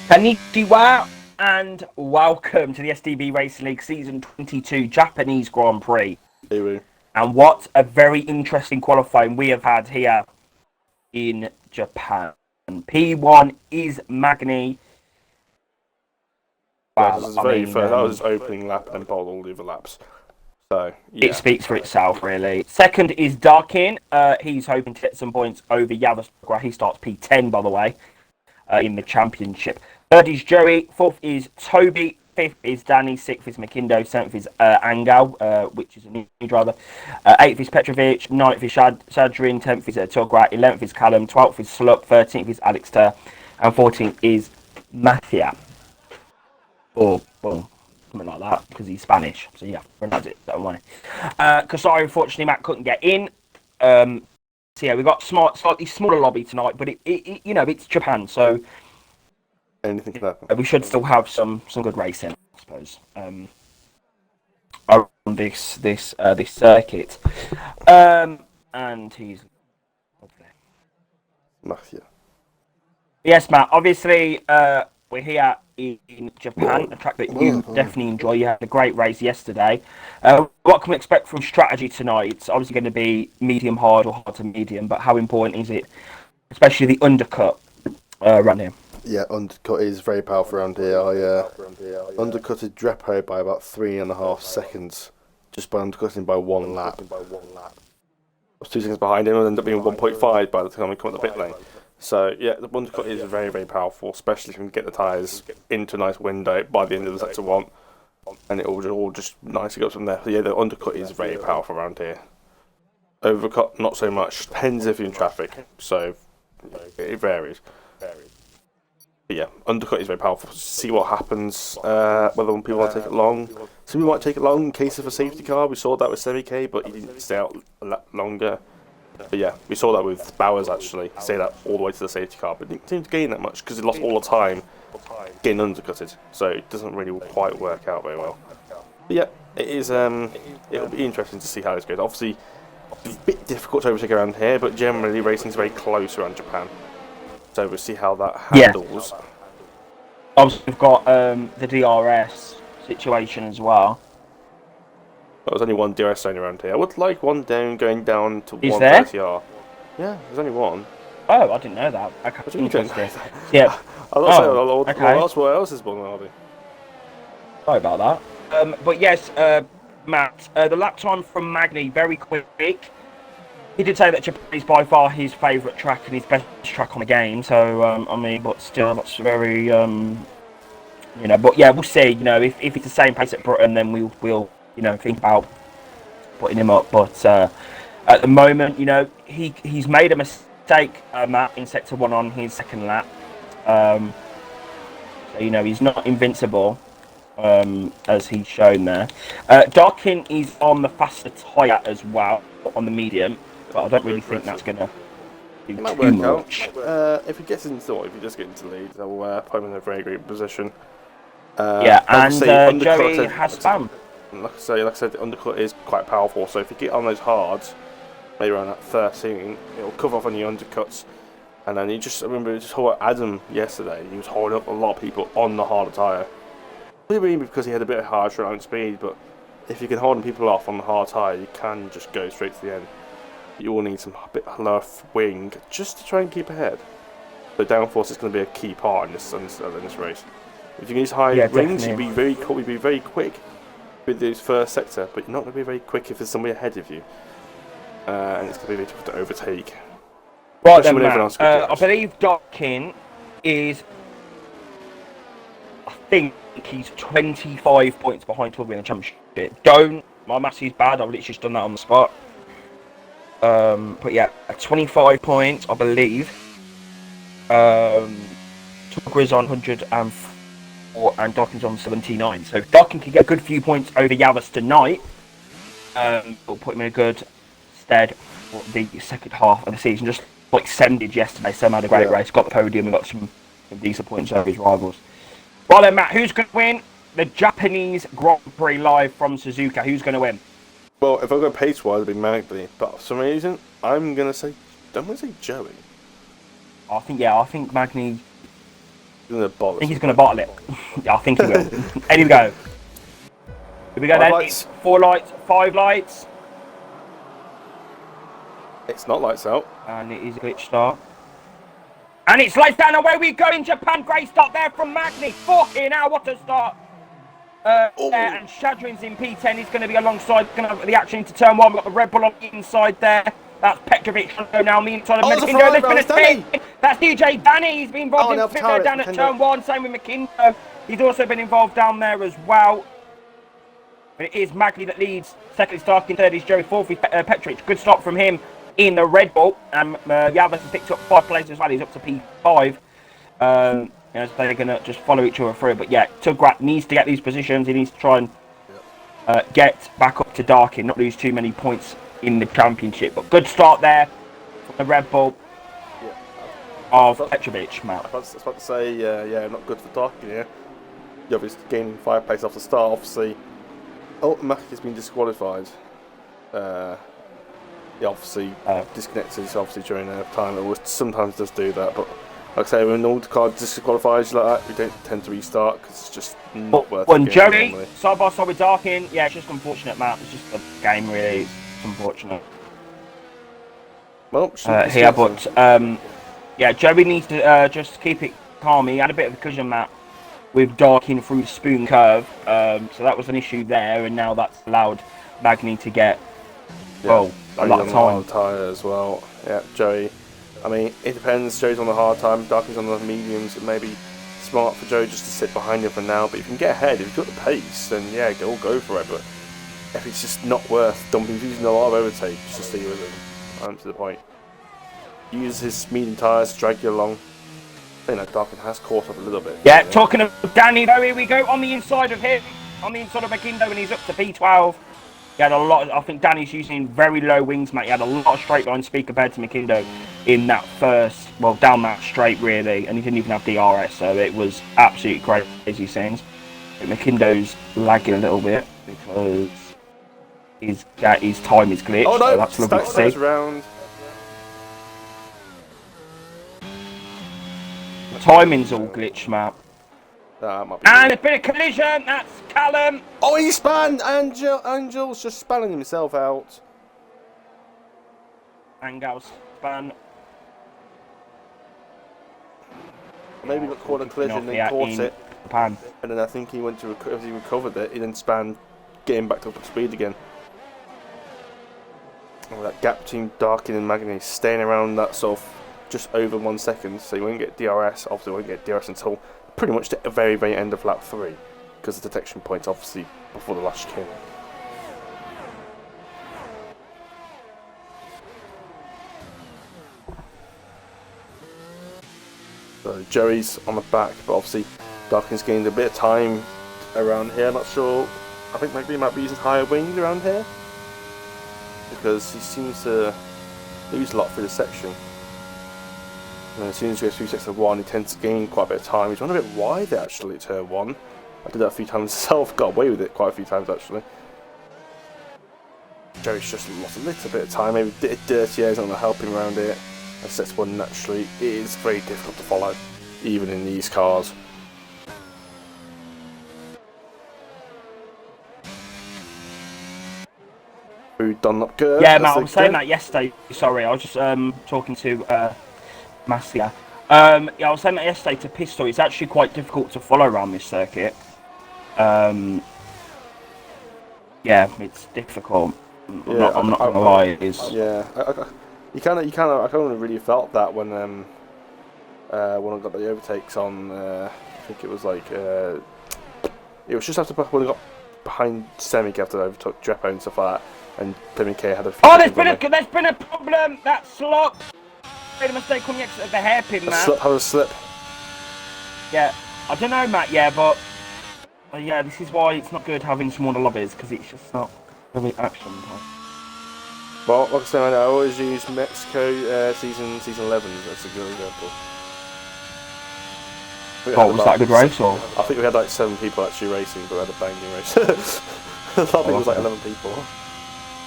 Konnichiwa and welcome to the STB Racing League Season 22 Japanese Grand Prix. Ewu. And what a very interesting qualifying we have had here in Japan. P1 is Magni. Yeah, because that was his opening lap and bowled all the other laps. So, yeah. It speaks for itself, really. Second is Darkin. He's hoping to get some points over Yavasura. He starts P10, by the way, in the championship. Third is Joey. Fourth is Toby. Fifth is Danny. Sixth is Makindo. Seventh is Angel, which is a new driver. Eighth is Petrovic. Ninth is Sadrin. 10th is Tograt. 11th is Callum. 12th is Slup. 13th is Alex Ter. And 14th is Mathia. Or, well, something like that, because he's Spanish. So, yeah, pronounce it that way. Kasari, unfortunately, Matt couldn't get in. So, yeah, we've got slightly smaller lobby tonight, but it you know, it's Japan, so anything can happen. We should still have some good racing, I suppose, around this circuit. And he's Mafia. Yes, Matt. Obviously, we're here in Japan, a track that you definitely enjoy. You had a great race yesterday. What can we expect from strategy tonight? It's obviously going to be medium hard or hard to medium, but how important is it, especially the undercut run here? Yeah, undercut is very powerful around here. I undercutted Drepo by about 3.5 seconds, just by undercutting by one lap. I was 2 seconds behind him and ended up being 1.5 by the time we come at the pit lane. So, yeah, the undercut is very, very powerful, especially if you can get the tyres into a nice window by the end of the sector 1. And it all just nicely goes from there. So, yeah, the undercut is very powerful around here. Overcut, not so much. Depends if you're in traffic. So, it varies. But yeah, undercut is very powerful. See what happens, whether people want to take it long. Some people might take it long in case of a safety car. We saw that with Semi-K, but he didn't stay out a lot longer. But yeah, we saw that with Bowers actually. He stayed out all the way to the safety car, but didn't seem to gain that much because he lost all the time getting undercutted. So it doesn't really quite work out very well. But yeah, it is. It'll be interesting to see how this goes. Obviously, it's a bit difficult to overtake around here, but generally racing is very close around Japan. So we'll see how that handles. Yeah. Obviously, we've got the DRS situation as well. There's only one DRS zone around here. I would like one down going down to 130R. Yeah, there's only one. Oh, I didn't know that. Okay, interesting. Yeah. I was okay. What else is one, Harvey? Sorry about that. But yes, Matt, the lap time from Magni, very quick. He did say that Japan is by far his favourite track and his best track on the game. So, I mean, but still, that's very, you know. But yeah, we'll see. You know, if it's the same pace at Britain, then we'll you know, think about putting him up. But at the moment, you know, he's made a mistake, Matt, in sector 1 on his second lap. So, you know, he's not invincible, as he's shown there. Darkin is on the faster tyre as well, on the medium. But I don't really think that's going to do too much. If he gets into, if he does get into the lead, they'll put him in a very great position. Yeah, and Joey has spam. Like I said, the undercut is quite powerful. So if you get on those hards, maybe around that 13, it'll cover off on your undercuts. And then I remember just hold Adam yesterday. He was holding up a lot of people on the harder tyre. Maybe because he had a bit of harder on speed, but if you can hold people off on the hard tyre, you can just go straight to the end. You will need some bit lower wing just to try and keep ahead. So downforce is going to be a key part in this race. If you can use high wings, you'll be very quick with this first sector, but you're not going to be very quick if there's somebody ahead of you, and it's going to be very tough to overtake. Right then, Matt, I believe Darkin is, I think he's 25 points behind Toby in the championship. My maths is bad, I've literally just done that on the spot. But yeah, 25 points, I believe. Tugger is on 104 and Darkin's on 79. So if Darkin can get a good few points over Yavas tonight, it'll put him in a good stead for the second half of the season. Just like Sem did yesterday. Sem had a great race, got the podium and got some decent points over his rivals. Right then, Matt, who's going to win the Japanese Grand Prix live from Suzuka? Who's going to win? Well, if I go pace-wise, it'd be Magni, but for some reason, I'm going to say Joey. I think Magni He's gonna bottle I think he's going to bottle it. Yeah, I think he will. Here we go. Here we go 5 then. lights. It's 4 lights, 5 lights. It's not lights out. And it is a glitch start. And it's lights down. Away we go in Japan. Great start there from Magni. Fucking hell, what a start. And Shadrin's in P10. He's going to be alongside the action into turn 1. We've got the Red Bull on the inside there. That's Petrovic now on the inside of McIndo. There's been a spin. That's DJ Danny. He's been involved in spin there down at turn 1. Same with McIndo. He's also been involved down there as well. But it is Magni that leads. Second is Stark, in third is Joey. Fourth is Petrovic. Good stop from him in the Red Bull. And Yavas has picked up 5 places as well. He's up to P5. As they're going to just follow each other through. But yeah, Tugrat needs to get these positions. He needs to try and get back up to Darkin, not lose too many points in the championship. But good start there from the Red Bull of Petrovic, Matt. I was about to say, yeah, not good for Darkin here. You obviously gaining 5 places off the start. Obviously, Ultimate has been disqualified. He obviously disconnected, obviously during time. It sometimes does do that, but like I say, when all the cards disqualifies like that, we don't tend to restart because it's just not worth it. When Joey side by side with Darkin, yeah, it's just unfortunate, Matt. It's just a game, really. It's unfortunate. Well, here, but yeah, Joey needs to just keep it calm. He had a bit of a cushion, Matt, with Darkin through the spoon curve, so that was an issue there, and now that's allowed Magni to get a lot of time. Tyre as well. Yeah, Joey. I mean, it depends. Joey's on the hard time, Darkin's on the mediums. It may be smart for Joey just to sit behind him for now, but if you can get ahead, if you've got the pace, then yeah, go for it. But if it's just not worth dumping, he's using a lot of overtake just to stay with him, to the point. Use his medium tyres to drag you along. I think that Darkin has caught up a little bit. Yeah, talking of Danny, though, here we go on the inside of him, on the inside of McIndo, and he's up to P12. He had a lot. I think Danny's using very low wings, mate. He had a lot of straight line speed compared to McIndo in that first, well, down that straight really, and he didn't even have DRS, so it was absolutely crazy scenes. McIndo's lagging a little bit because his time is glitched. Oh no, so that's lovely to see. Round. Timing's all glitched, Matt. And a bit of collision, that's Callum. Oh, he spanned! Angel's just spanning himself out. Angel's span. Maybe got caught in a collision and then caught it. Japan. And then I think he went to as he recovered it, he then spanned, getting back to speed again. Oh, that gap between Darkin and Magni is staying around that sort of just over 1 second, so you won't get DRS. Obviously, you won't get DRS until pretty much the very, very end of lap 3, because the detection point's obviously before the last chicane. So Joey's on the back, but obviously Darkin's gained a bit of time around here. Not sure. I think maybe he might be using higher wings around here, because he seems to lose a lot through the section. And as soon as he goes through sector 1, he tends to gain quite a bit of time. He's run a bit wide actually at turn 1. I did that a few times myself, got away with it quite a few times actually. Joey's just lost a little bit of time, maybe dirty air's not going to help him around here. And sector 1 naturally, it is very difficult to follow, even in these cars. Dunlop curve. Yeah, Matt, I was saying that yesterday. Sorry, I was just talking to Massia. Yeah, I was saying that yesterday to Pistol. It's actually quite difficult to follow around this circuit. Yeah, it's difficult. Yeah, I'm not gonna lie. It is. Yeah, I kind of really felt that when I got the overtakes on. I think it was like it was just after when I got behind Semic after I overtook Drepo and stuff like that. And PMK had a few. Oh, there's been a problem. That slot made a mistake on the exit of the hairpin, man. How was a slip? Yeah, I don't know, Matt. Yeah, but yeah, this is why it's not good having smaller lobbies, because it's just not really action. Well, like I said, I always use Mexico season 11 as a good example. Oh, was that a good race or? I think we had like 7 people actually racing, but we had a banging race. I think it was like 11 people.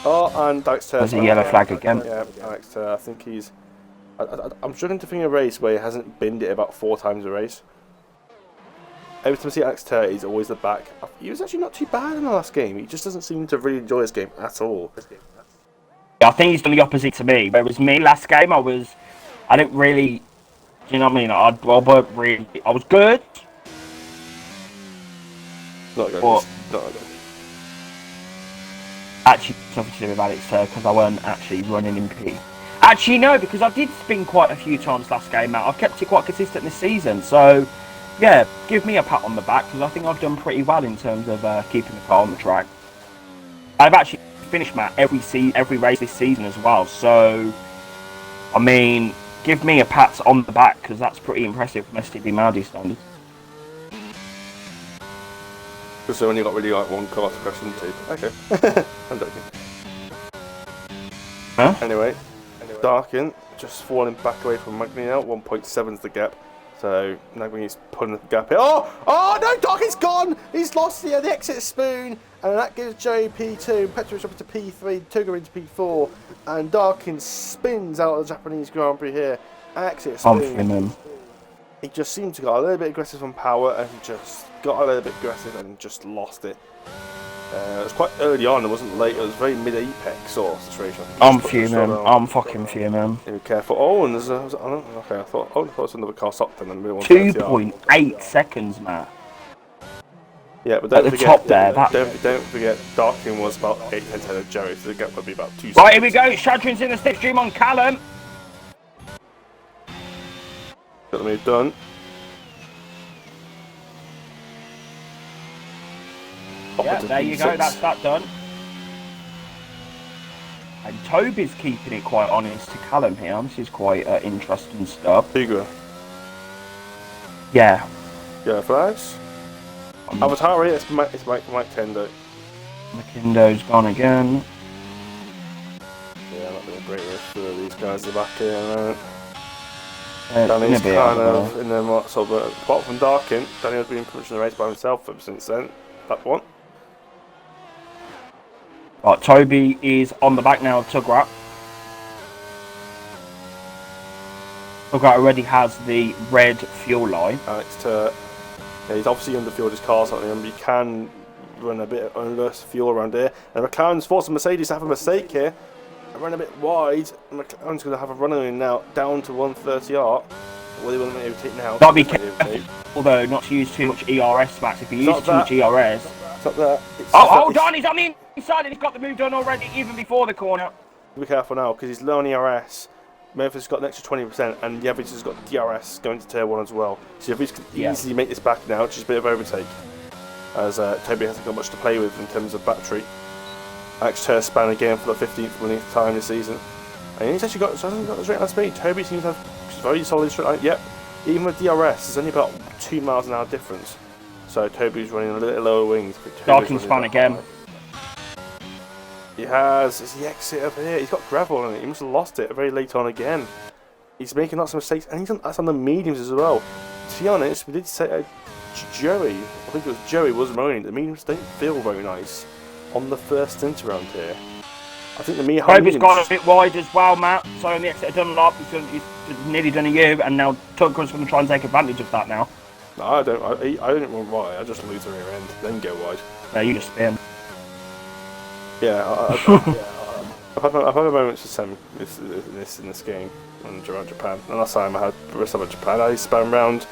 Oh, and Alex Turr. There's a yellow flag again. Yeah, Alex Turr. I think he's. I'm struggling to think of a race where he hasn't binned it about 4 times a race. every time I see Alex Turr, he's always the back. He was actually not too bad in the last game. He just doesn't seem to really enjoy his game at all. I think he's done the opposite to me. Whereas me, last game, I didn't really, you know what I mean? I was good. Not good. But not good. Actually, something to do with Alex Turr because I weren't actually running in P. Actually, no, because I did spin quite a few times last game, Matt. I've kept it quite consistent this season. So, yeah, give me a pat on the back because I think I've done pretty well in terms of keeping the car on the track. I've actually finished, Matt, every race this season as well. So, I mean, give me a pat on the back because that's pretty impressive from STB Maudi standards. Because they only got really like one car to crash into. Okay. I'm joking. Huh? Anyway, Darkin just falling back away from Magny now. 1.7 is the gap. So Magny's pulling the gap here. Oh no, Darkin's gone! He's lost the exit spoon. And that gives Joey P2, Petrovich up to P3, Tuga into P4. And Darkin spins out of the Japanese Grand Prix here. Exit spoon. He just seemed to got a little bit aggressive on power and he just got a little bit aggressive and just lost it. It was quite early on, it wasn't late, it was very mid-apex sort of situation. I'm fuming, I'm fucking fuming. Be careful. Oh, and there's a... Okay, I thought it was another car stopped then. 2.8 seconds, Matt. Yeah, but don't at the forget, top there, don't forget, Darkin was about 8-10 ahead of Jerry, so the gap would be about 2 seconds. Right, here we go, Shadrin's in the slipstream on Callum. Got the move done. Yeah, there you go, that's that done. And Toby's keeping it quite honest to Callum here. This is quite interesting stuff. Hugo. Yeah. Yeah, flags. Avatari, it's Mike Tendo. McKindo's gone again. Yeah, not been a great race for these guys at the back here. Danny's kind of in the muscle, but apart from Darkin, Daniel's been pretty much in the race by himself ever since then. That one. Right, Toby is on the back now of Tugrat. Tugrat already has the red fuel line. Alex Turr, yeah, he's obviously underfueled his car slightly, but you can run a bit under fuel around here. And McLaren's forced Mercedes to have a mistake here. Run a bit wide. McLaren's going to have a run in now down to 130R. Will he want to overtake now? Got to be careful, although not to use too much ERS, Max. If you use too much ERS. It's not that. Oh, hold on, he's on the inside and he's got the move done already, even before the corner. Be careful now, because he's low on ERS. Memphis has got an extra 20%, and Yavis has got DRS going to tier 1 as well. So Yavis can easily make this back now, just a bit of overtake. As Toby hasn't got much to play with in terms of battery. Alex Turr span again for the 15th winning time this season. And he's actually got the straight line speed. Toby seems to have very solid straight line. Yep, even with DRS, there's only about 2 miles an hour difference. So Toby's running a little lower wings. Darkin span again. He has. Is the exit up here? He's got gravel on it. He must have lost it very late on again. He's making lots of mistakes, and that's on the mediums as well. To be honest, we did say Joey. I think it was Joey was moaning. The mediums don't feel very nice on the first stint around here. I think the mediums. Toby's gone a bit wide as well, Matt. So on the exit of Dunlop, he's nearly done a U, and now Tugger's going to try and take advantage of that now. No, I don't run wide. I just lose the rear end, then go wide. No, you just spin. Yeah, I've had moments of Sam in this game around Japan. And last time I had rest of Japan, I spun around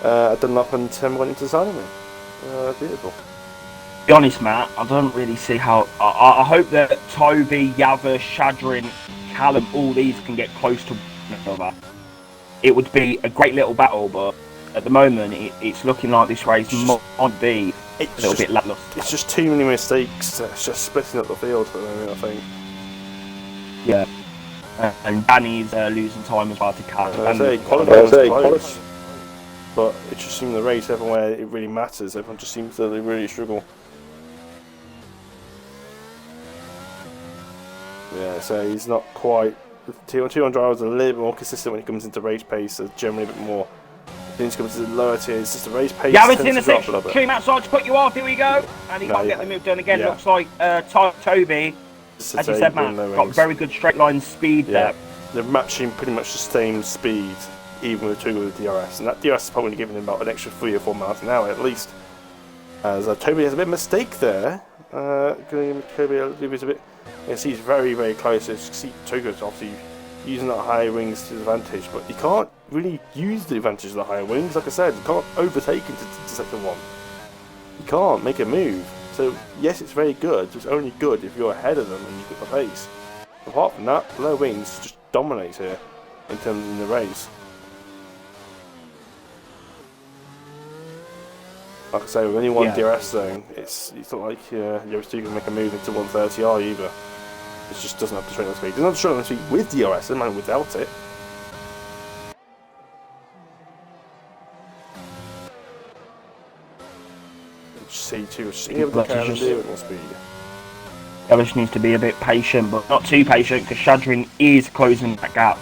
Dunlop and Tim went into signing me. Beautiful. To be honest, Matt, I don't really see how. I hope that Toby, Yava, Shadrin, Callum, all these can get close to one another. It would be a great little battle, but at the moment, it's looking like this race might be a little bit lacklustre. It's just too many mistakes. It's just splitting up the field at the moment, I think. Yeah. And Danny's losing time as well to Callum. Quality. But it just seems the race, everywhere it really matters, everyone just seems to really struggle. Yeah, so he's not quite. The T1 drivers are a little bit more consistent when it comes into race pace, so generally a bit more. Then it comes to the lower tiers, just the race pace. Yeah, it's in the extreme outside to put you off. Here we go. And he can't get the move done again. Yeah. Looks like Toby, as you said, Matt, got very good straight line speed there. They're matching pretty much the same speed even with Tuga with DRS, and that DRS is probably giving him about an extra 3 or 4 miles an hour at least. As Toby has a bit of a mistake there. Toby a bit. You can see he's very, very close. You see Tuga's obviously using that higher wings to his advantage, but he can't really use the advantage of the higher wings. Like I said, you can't overtake into sector 1. You can't make a move. So yes, it's very good. It's only good if you're ahead of them and you've got the pace. Apart from that, low wings just dominates here in terms of the race. Like I say, with only one DRS zone, it's not like you're still going to make a move into 130R either. It just doesn't have the straight line speed. It doesn't have the straight line speed with DRS, it might without it. C2 is able to carry and do it more speed. Ellis needs to be a bit patient, but not too patient, because Shadrin is closing that gap.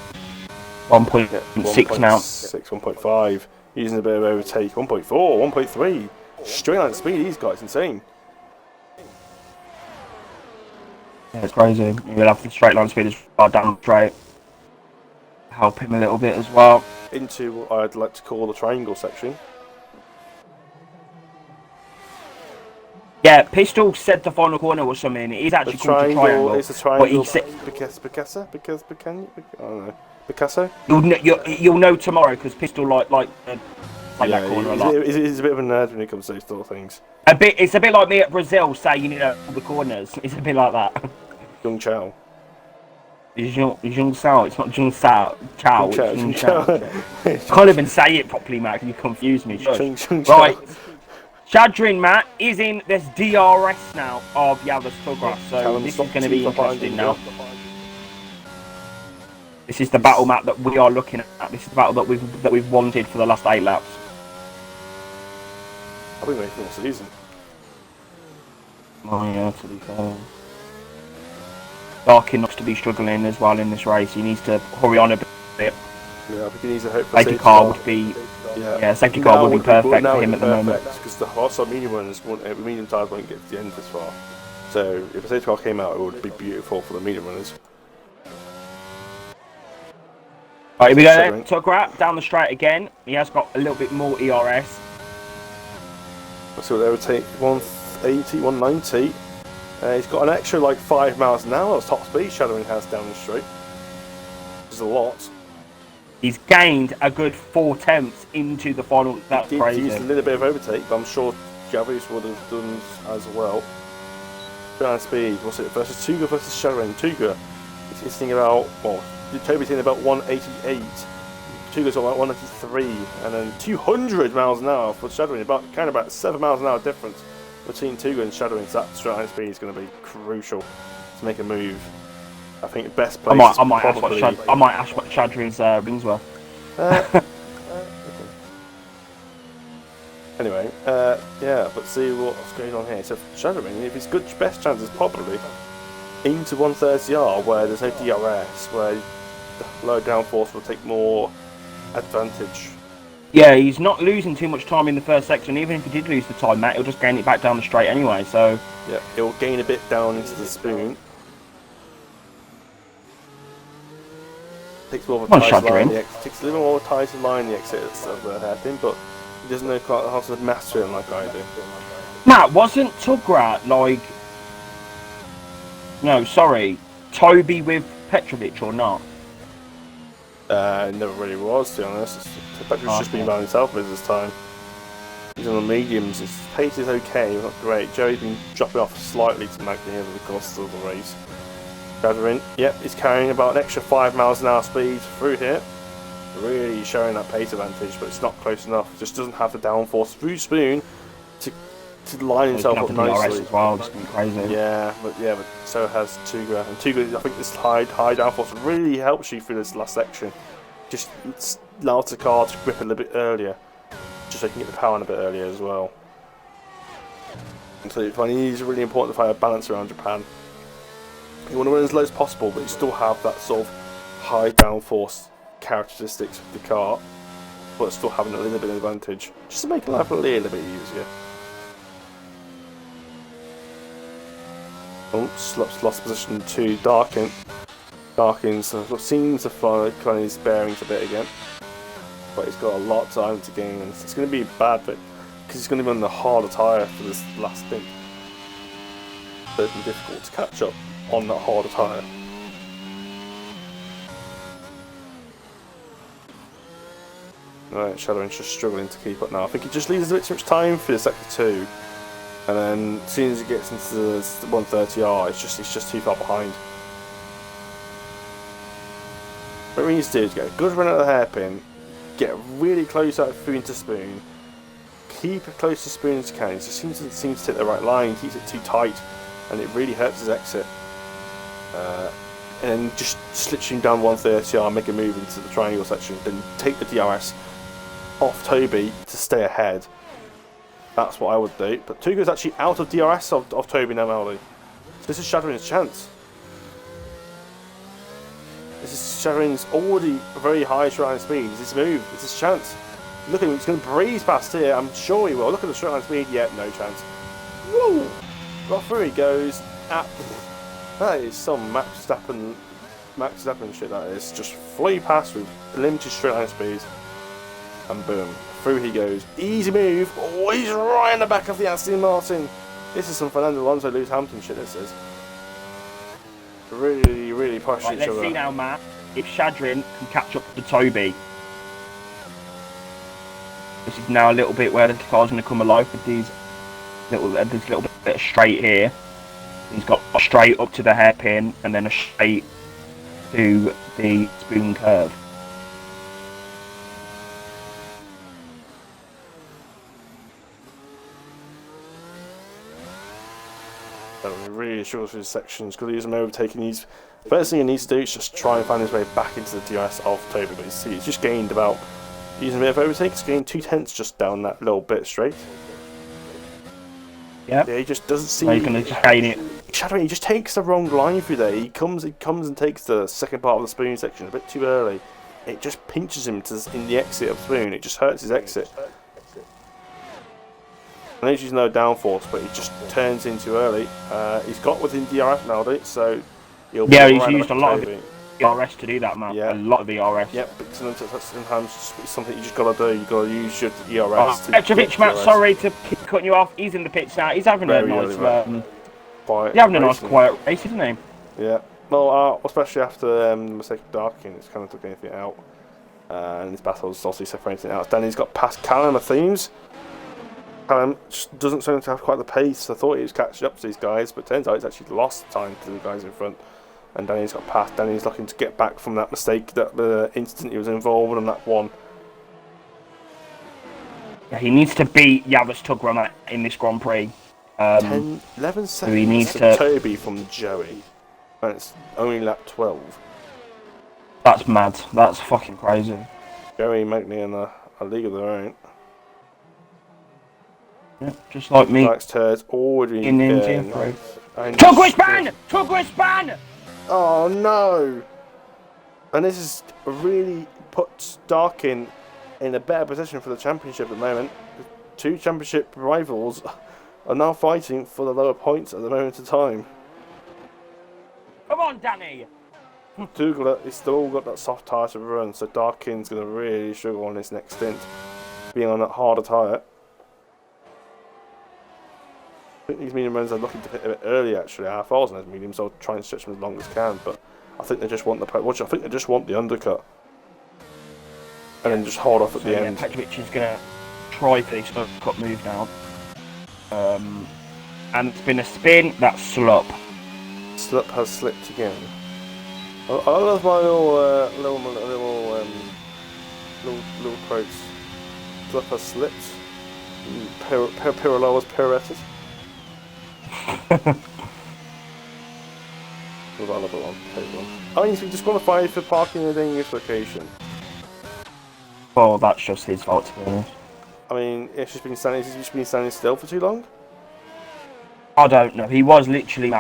1.6 now. 6, 1.5. Using a bit of overtake. 1.4, 1.3. Straight line speed, these guys, insane. Yeah, it's crazy. You'll have the straight line speed as far down straight. Help him a little bit as well. Into what I'd like to call the triangle section. Yeah, Pistol said the final corner was something. It is actually called the triangle. It's a triangle. But he said, Picasso? I don't know. Picasso? You'll know tomorrow, because Pistol like that corner a lot. He's a bit of a nerd when it comes to those sort of things. It's a bit like me at Brazil saying, you know, all the corners. It's a bit like that. Jung Chao. Jung Sao. It's not Jung Sao. Chow. Jung Chao. Can't even say it properly, Matt. You confuse me. Jung Right. Shadrin, Matt, is in this DRS now of Yavas Tugras, so this is going to be interesting now. This is the battle map that we are looking at. This is the battle that we've wanted for the last 8 laps. I'll be making all season. Oh yeah, to be fair. Darkin looks to be struggling as well in this race. He needs to hurry on a bit. Yeah, I think he needs a hope for safety car would be. Yeah, safety car would be perfect for him at the moment. Because the hard medium runners, medium tires won't get to the end this far. So if a safety car came out, it would be beautiful for the medium runners. Right, here we go then. Tugrat down the straight again. He has got a little bit more ERS. Let's see what they would take. 180, 190. He's got an extra like 5 miles an hour of top speed Shadowing has down the straight. Which is a lot. He's gained a good 4 tenths into the final. That's crazy. He used a little bit of overtake, but I'm sure Javis would have done as well. Ground speed, what's it? Versus Tuga versus Shadowing. Tuga is thinking about, well, Toby's thinking about 188. Tuga's about 183, and then 200 miles an hour for Shadowing. About 7 miles an hour difference between Tuga and Shadowing. So that straight line speed is going to be crucial to make a move. I think best place. I might ask what Shadrin's rings were. Okay. Anyway, yeah, but see what's going on here. So Shadowing, if his good best chance is probably into 130R, where there's no DRS, where the low downforce will take more advantage. Yeah, he's not losing too much time in the first section. Even if he did lose the time, Matt, he'll just gain it back down the straight anyway. So yeah, he'll gain a bit down into the spoon. Takes more of a tight line. Takes a little more tighter line the exit of the hairpin, but he doesn't know quite how to master him like I do. Matt, wasn't Tugrat like? No, sorry, Toby with Petrovic or not? Never really was, to be honest. Petrovic's just been by himself this time. He's on the mediums. His pace is okay, not great. Joey's been dropping off slightly to Magny over the course of the race. Gathering, yep, he's carrying about an extra 5 miles an hour speed through here. Really showing that pace advantage, but it's not close enough. It just doesn't have the downforce through Spoon to line himself up nicely. As well, it's been crazy. Yeah, but so has Tuga. And Tuga, I think this high downforce really helps you through this last section. Just allows the car to grip a little bit earlier, just so you can get the power on a bit earlier as well. And so it is really important to find a balance around Japan. You want to run as low as possible, but you still have that sort of high downforce characteristics of the car, but still having a little bit of advantage, just to make life a little bit easier. Oh, lost position to Darkin. Darkin seems to find his bearings a bit again. but he's got a lot of time to gain, and it's going to be bad, but because he's going to be on the harder tyre for this last stint, so it's been difficult to catch up on that harder tyre. Right, Shadowing's just struggling to keep up now. I think he just leaves a bit too much time for the sector 2, and then as soon as he gets into the 130R, it's just too far behind. What we need to do is get a good run out of the hairpin, get really close out of Foon to Spoon, keep it close to Spoon as you can. He just seems to take the right line, he keeps it too tight, and it really hurts his exit. And then just slitch him down 130R, make a move into the triangle section, then take the DRS off Toby to stay ahead. That's what I would do. But Tugo's actually out of DRS of Toby now, Melody. So this is Shadowing's chance. This is Shadowing's already very high straight line speed. It's his move. It's his chance. Look at him. He's going to breeze past here. I'm sure he will. Look at the straight line speed. Yeah, no chance. Woo! Right through he goes. That is some Max Verstappen shit, that is. Just flew past with limited straight line speed. And boom. Through he goes. Easy move. Oh, he's right in the back of the Aston Martin. This is some Fernando Alonso Lewis Hamilton shit, this is. Really, really pushing each other. Let's see now, Matt, if Shadrin can catch up to Toby. This is now a little bit where the car's going to come alive with these this little bit of straight here. He's got a straight up to the hairpin and then a straight to the Spoon curve. He really struggles with his sections. Because he's overtaking these. First thing he needs to do is just try and find his way back into the DRS of Toby. But you see, he's just gained about, using a bit of overtake, he's gained 2/10 just down that little bit straight. Yep. Yeah, he just doesn't see. So he's going to just gain it. Shadowing, he just takes the wrong line through there. He comes and takes the second part of the Spoon section a bit too early. It just pinches him in the exit of Spoon. It just hurts his exit. I know he's using no downforce, but he just turns in too early. He's got within DRS now, so he'll be he's used a lot of DRS to do that, man. Yeah. A lot of DRS. Yep, but sometimes it's something you just got to do. You got to use your DRS. Petrovic, Matt, sorry to keep cutting you off. He's in the pits now. He's having a nice, quiet race, isn't he? Yeah. Well, especially after the mistake of Darkin, it's kind of took anything out. And this battle's obviously separating out. Danny's got past Callum, it seems. Callum just doesn't seem to have quite the pace. I thought he was catching up to these guys, but turns out he's actually lost time to the guys in front. And Danny's got past. Danny's looking to get back from that mistake, that instant he was involved in that one. Yeah, he needs to beat Yavis Tugrama in this Grand Prix. 11 seconds so he needs to Toby from Joey, and it's only lap 12. That's mad. That's fucking crazy. Joey, Magny, and a league of their own. Yeah, just like me. Max Turds already in Indian. Tugwispan! Oh no! And this is really puts Darkin in a better position for the championship at the moment. The two championship rivals are now fighting for the lower points at the moment in time. Come on, Danny! He's still got that soft tyre to run, so Darkin's going to really struggle on this next stint, being on that harder tyre. I think these medium runs are looking to hit a bit early actually. I thought I was medium, so I'll try and stretch them as long as I can, but I think they just want the undercut. And then just hold off at the end. Petrovic is going to try for this undercut move now. And it's been a spin, that's Slup. Slup has slipped again. I love my little quotes. Slup has slipped. Pirlo was pirouetted. Oh, he's been disqualified for parking in a dangerous location. Well, that's just his fault, to be honest. I mean, he's just been standing still for too long. I don't know. He was literally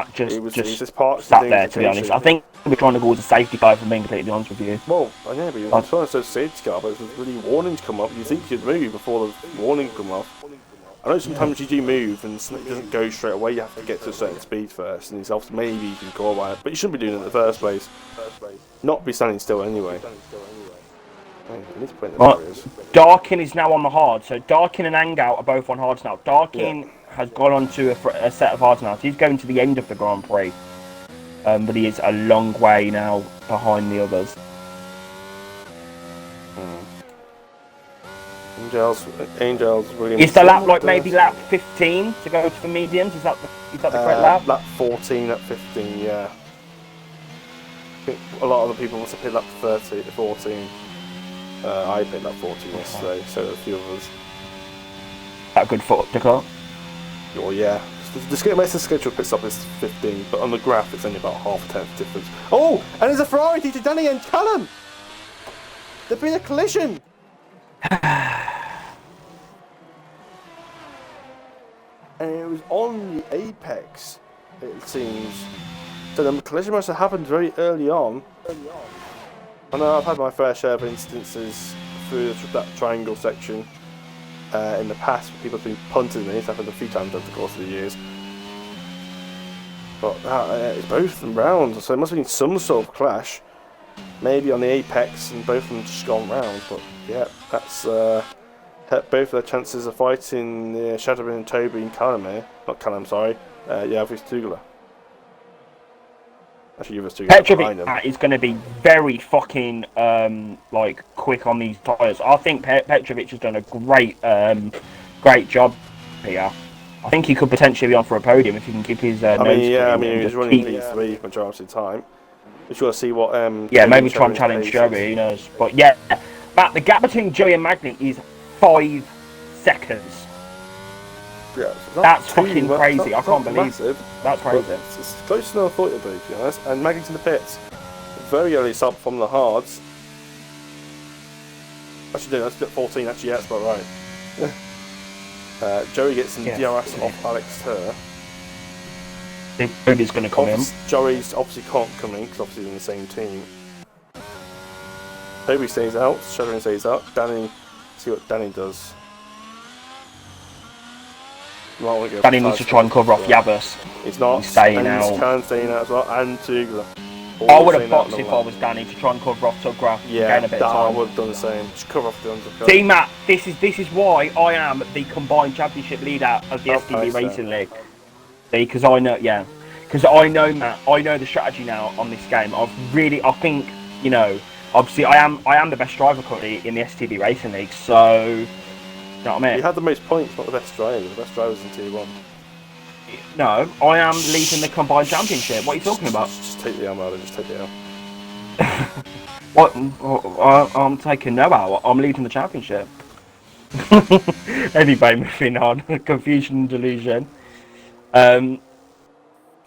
just sat there, to be honest. I think we're trying to cause a safety car, if I'm being completely honest with you. Well, I know, but he was trying to say safety car, but it was really warnings come up. You think you'd move before the warning come off. I know sometimes you do move and it doesn't go straight away. You have to get to a certain speed first, and it's maybe you can go by it, but you shouldn't be doing it in the first place. Not be standing still anyway. I need to put in the Right. barriers. Darkin is now on the hard, so Darkin and Angout are both on hards now. Darkin has gone on to a set of hards now. So he's going to the end of the Grand Prix, but he is a long way now behind the others. Angels, Williams. Is the lap like maybe lap 15 to go for mediums? Is that the correct lap? Lap 14, lap 15, yeah. I think a lot of the people must have hit lap 14. I picked lap 14 yesterday, so did a few of us. That good foot to cut. Oh yeah. The schedule pits up is 15, but on the graph it's only about half a tenth difference. Oh, and there's a Ferrari due to Danny and Callum. There's been a collision. And it was on the apex, it seems. So the collision must have happened very early on. I know I've had my fair share of instances through that triangle section in the past where people have been punting me. It's happened a few times over the course of the years. But it's both of them round, so there must have been some sort of clash. Maybe on the apex and both of them just gone round. But yeah, that's hurt both of their chances of fighting Shadowin and Toby and Callum here. Not Callum, sorry. Javis Tugler. Actually, Javis Tugler behind him. Petrovic is going to be very fucking like quick on these tyres. I think Petrovic has done a great job here. I think he could potentially be on for a podium if he can keep his nose clean. He was running P3 majority of the time. We should see what. Maybe try and challenge Joey, who knows? But yeah, Matt, the gap between Joey and Magny is 5 seconds. Yeah, that's fucking crazy. I can't believe massive, that's crazy. It's closer than I thought it'd be, to be honest. And Magny's in the pits. Very early sub from the hards. Actually, no, that's 14. Actually, yeah, that's about right. Joey gets some DRS off Alex Turr. I think Joey's going to come in. Joey's obviously can't come in because obviously they're in the same team. Toby stays out, Shadowin stays out. Danny, see what Danny does. Danny needs to try and cover off Javis. He's not. He's staying out. He's staying out as well, and Tugler. I would have boxed if I was Danny to try and cover off Tugler. Yeah, a bit of time. I would have done the same. Just cover off the undercut. See, Matt, this is why I am the combined championship leader of the STB Racing League. See, because I know, Matt, I know the strategy now on this game. I think, you know, obviously I am the best driver currently in the STB Racing League, so, you know what I mean? You had the most points, not the best driver. The best driver's in Tier 1. No, I am leading the combined championship. What are you talking about? Just take the L, Marlon, just take the L. What? I'm taking no L. I'm leading the championship. Anyway, moving on. Confusion and delusion.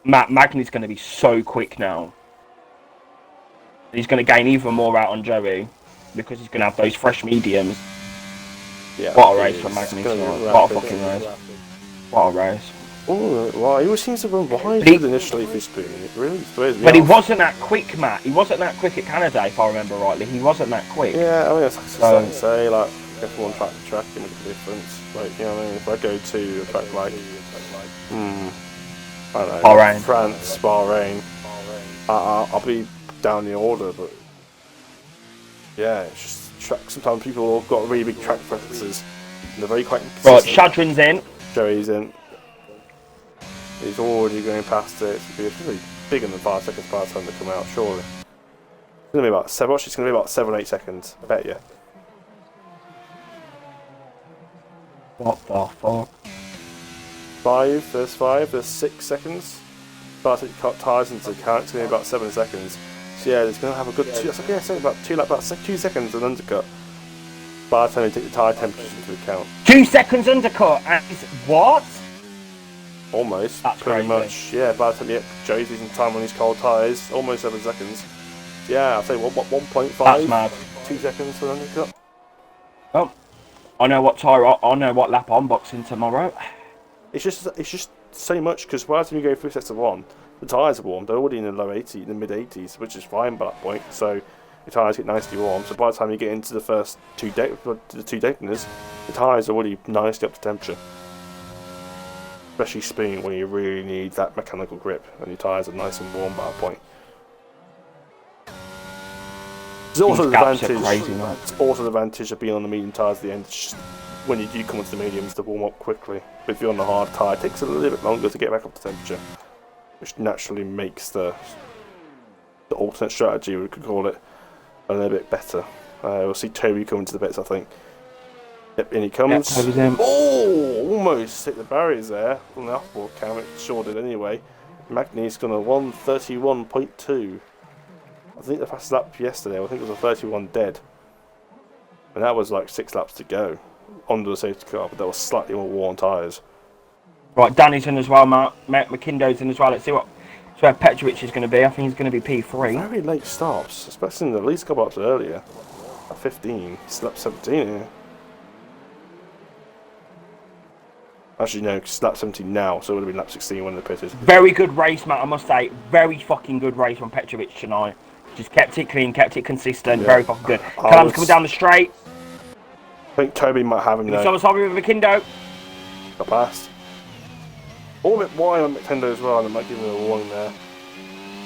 Magny's going to be so quick now. He's going to gain even more out on Joey because he's going to have those fresh mediums. Yeah, what a race for Magny. What a fucking race. What a race. Oh, wow, he always seems to run wide initially for his spoon. It really throws me But off. he wasn't that quick, Matt. He wasn't that quick at Canada, if I remember rightly. He wasn't that quick. Yeah, I mean, that's something to say, like, go from one track to track, you make a difference. Like, you know what I mean? If I go to a track like, I don't know, Bahrain. France, Bahrain, I'll be down the order, but yeah, it's just track. Sometimes people have got really big track preferences, and they're very quite inconsistent. Right, Shadrin's in. Joey's in. He's already going past it. It's really bigger than 5 seconds by the time they come out, surely. It's going to be about 7. Actually, it's going to be about 7 or 8 seconds. I bet you. What the fuck? 5. There's 5. There's 6 seconds. By the time you cut tyres into account, it's going to be about 7 seconds. So yeah, it's going to have a good 2. Yeah, say about 2 seconds an undercut. By the time you take the tyre temperatures into account. 2 seconds undercut. And what? Almost. That's pretty crazy. much. Yeah, by the time Joey's losing time on his cold tyres, almost 7 seconds. Yeah, I'd say 1.5. That's mad. 2 seconds for an undercut. Oh, I know what tyre. I know what lap I'm boxing tomorrow. It's just so much because by the time you go through sets of 1, the tyres are warm. They're already in the low 80s, in the mid 80s, which is fine by that point. So the tyres get nicely warm. So by the time you get into the first two Daytoners, the tyres are already nicely up to temperature. Especially speeding when you really need that mechanical grip and your tyres are nice and warm by that point. There's also These the gaps are advantage. crazy, man. It's also the advantage of being on the medium tyres at the end. It's just when you do come into the mediums, to warm up quickly. But if you're on the hard tyre, it takes a little bit longer to get back up to temperature, which naturally makes the alternate strategy, we could call it, a little bit better. We'll see Toby come into the bits, I think. Yep, in he comes. Yep, oh, almost hit the barriers there. On the off-board cam, it sure did anyway. Magni's gone a 1:31.2. I think the fastest lap yesterday, I think it was a 31 dead. And that was like 6 laps to go under the safety car, but there was slightly more worn tyres. Right, Danny's in as well, Matt McKindo's in as well. Let's see where Petrovic is going to be. I think he's going to be P3. Very late stops, especially in the least couple ups earlier. At 15, he's lap 17 here. Actually, no, it's lap 17 now, so it would have been lap 16 when they pitted. Very good race, Matt, I must say. Very fucking good race from Petrovic tonight. Just kept it clean, kept it consistent. Yeah. Very fucking good. Callum's coming down the straight. I think Toby might have him now. He's on the side with McKindo. Got past. All a bit wide on McKindo as well, and I might give him a warning there.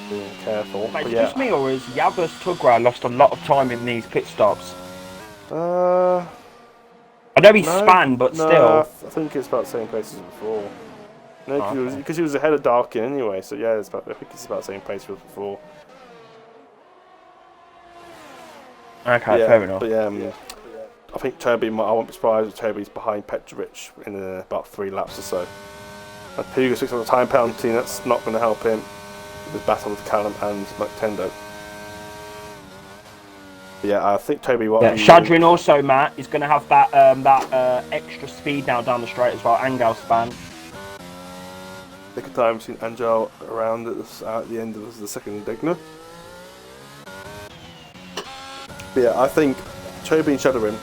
Being careful. Mate, is it just me, or has Javas Tugra lost a lot of time in these pit stops? I know he span, but still. I think it's about the same pace as before. No, because he was ahead of Darkin anyway, so yeah, I think it's about the same pace as before. Okay, yeah, fair enough. But yeah, I think Toby, I won't be surprised if Toby's behind Petrovic in about 3 laps or so. And Puga 6 on the time penalty, and that's not going to help him with his battle with Callum and McTendo. Yeah, I think Toby... Shadrin also, Matt, is going to have that extra speed now down the straight as well. Angel span. Take a time between Angel around at the end of the second Degner. But yeah, I think Toby and Shadrin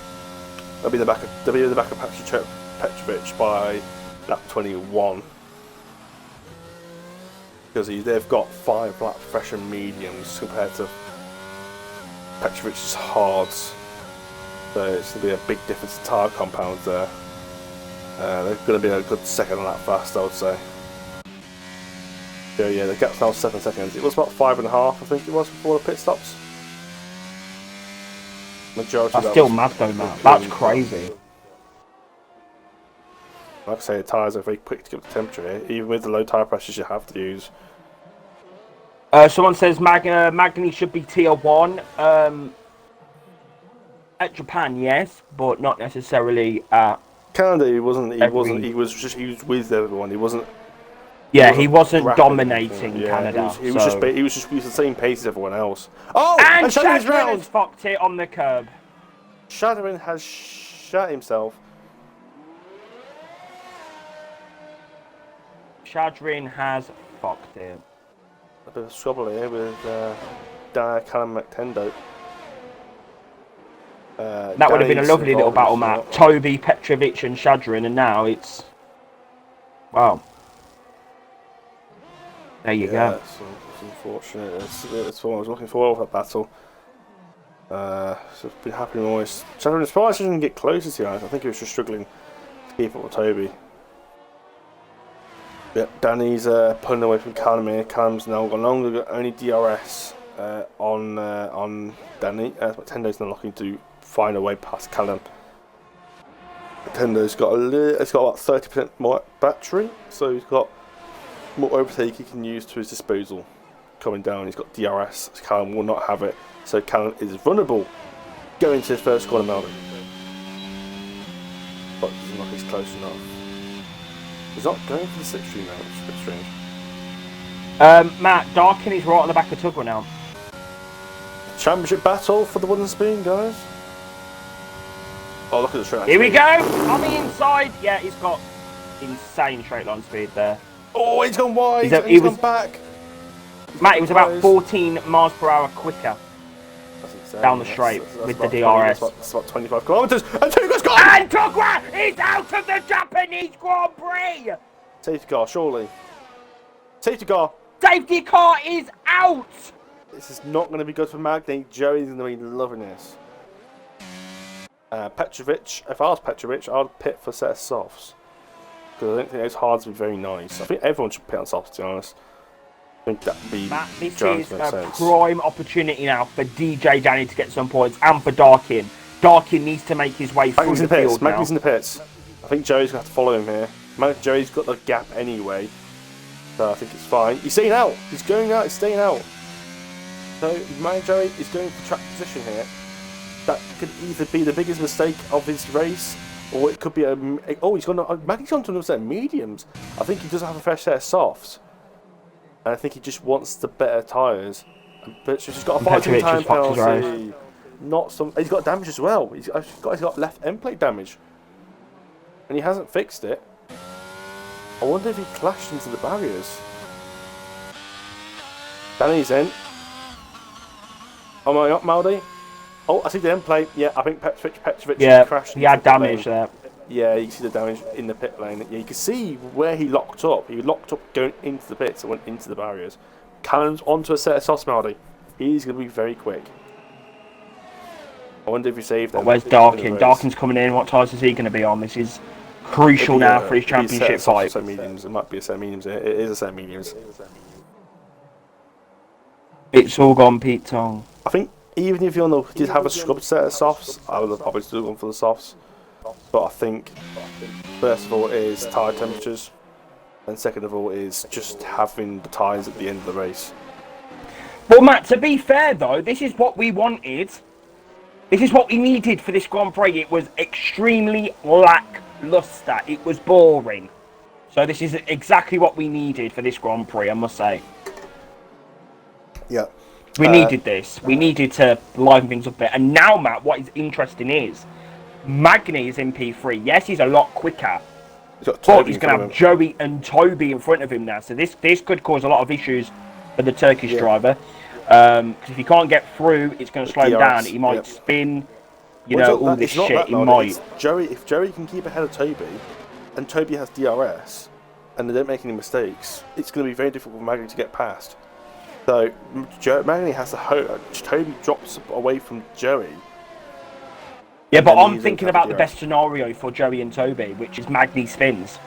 will be in the back of Petrovic by lap 21. Because they've got 5 lap fresher mediums compared to Petrovic's hards, so it's going to be a big difference in tyre compounds there. They're going to be a good second lap fast, I would say. So yeah, the gap's now 7 seconds. It was about 5.5, I think it was, before the pit stops. Majority That's still mad though, Matt. That's crazy. Like I say, the tyres are very quick to get up to temperature here. Even with the low tyre pressures you have to use. Someone says Magni should be tier 1. At Japan, yes, but not necessarily at Canada. He wasn't. He was with everyone. He wasn't. Yeah, he wasn't dominating Canada. He was just the same pace as everyone else. Oh, and Shadrin has fucked it on the curb. Shadrin has shot himself. Shadrin has fucked it. A bit of trouble here with Callum McTendo. That would have been a lovely little battle, Matt. Toby, Petrovic and Shadrin, and now it's... Wow. There you go. It's unfortunate. It's what I was looking for that battle. So it's been happening always. Shadrin, as far as he didn't get closer to you, I think he was just struggling to keep up with Toby. Yep, Danny's pulling away from Callum here. Callum's now got longer, got only DRS on Danny. McTendo's now looking to find a way past Callum. McTendo's got about 30% more battery, so he's got more overtake he can use to his disposal. Coming down, he's got DRS. Callum will not have it, so Callum is vulnerable going to his first corner Melbourne. But doesn't look like he's close enough. He's not going for the slipstream now, which is a bit strange. Matt, Darkin is right on the back of Tugwell now. Championship battle for the wooden spoon, guys. Oh, look at the straight line Here we go! On the inside! Yeah, he's got insane straight line speed there. Oh, he's gone wide, he's gone back. Matt, he was about 14 miles per hour quicker down the straight with the DRS. That's about 25 kilometres, and Tugwa's gone! And Tugwa is out of the Japanese Grand Prix! Safety car, surely. Safety car. Safety car is out! This is not going to be good for Magni. Joey's going to be loving this. Petrovic, if I was Petrovic, I'd pit for a set of softs. Because I don't think those hards would be very nice. I think everyone should pit on softs, to be honest. think that'd be Matt, this Jones is makes a sense. prime opportunity now for DJ Danny to get some points and for Darkin. Darkin needs to make his way through the field now. Magnus in the pits. I think Joey's going to have to follow him here. Joey's got the gap anyway, so I think it's fine. He's staying out. He's going out. He's staying out. So Joey is going for track position here. That could either be the biggest mistake of his race, or it could be he's gone. Maggie's gone to another set of mediums. I think he doesn't have a fresh set of softs, and I think he just wants the better tyres. But she's got a 5 time penalty. Not some. He's got damage as well. He's got left end plate damage, and he hasn't fixed it. I wonder if he clashed into the barriers. Danny's in. Oh my God, Maldi. Oh, I see the end plate. Yeah, I think Petrovic crashed. He had damage there. Yeah, you can see the damage in the pit lane. Yeah, you can see where he locked up. He locked up going into the pits and went into the barriers. Callum's onto a set of softs, Maldi. He's going to be very quick. I wonder if he saved them. Where's Darkin? Darkin's coming in. What tyres is he going to be on? This is crucial now for his championship fight. It might be a set of mediums. It is a set of mediums. It's all gone Pete Tong. I think even if you did have a scrubbed set of softs, I would have probably still gone for the softs. But I think first of all is tyre temperatures, and second of all is just having the tyres at the end of the race. Well, Matt, to be fair though, this is what we wanted. This is what we needed for this Grand Prix. It was extremely lackluster. It was boring. So this is exactly what we needed for this Grand Prix, I must say. Yeah. We needed this. We needed to liven things up a bit. And now, Matt, what is interesting is Magny is in P3. Yes, he's a lot quicker. But he's going to have Joey and Toby in front of him now. So this could cause a lot of issues for the Turkish driver. Because if he can't get through, it's going to slow him down. He might spin, all this shit. He might. If Joey can keep ahead of Toby, and Toby has DRS, and they don't make any mistakes, it's going to be very difficult for Magny to get past. So Magny has to hope Toby drops away from Joey. Yeah, but I'm thinking about the best scenario for Joey and Toby, which is Magny spins.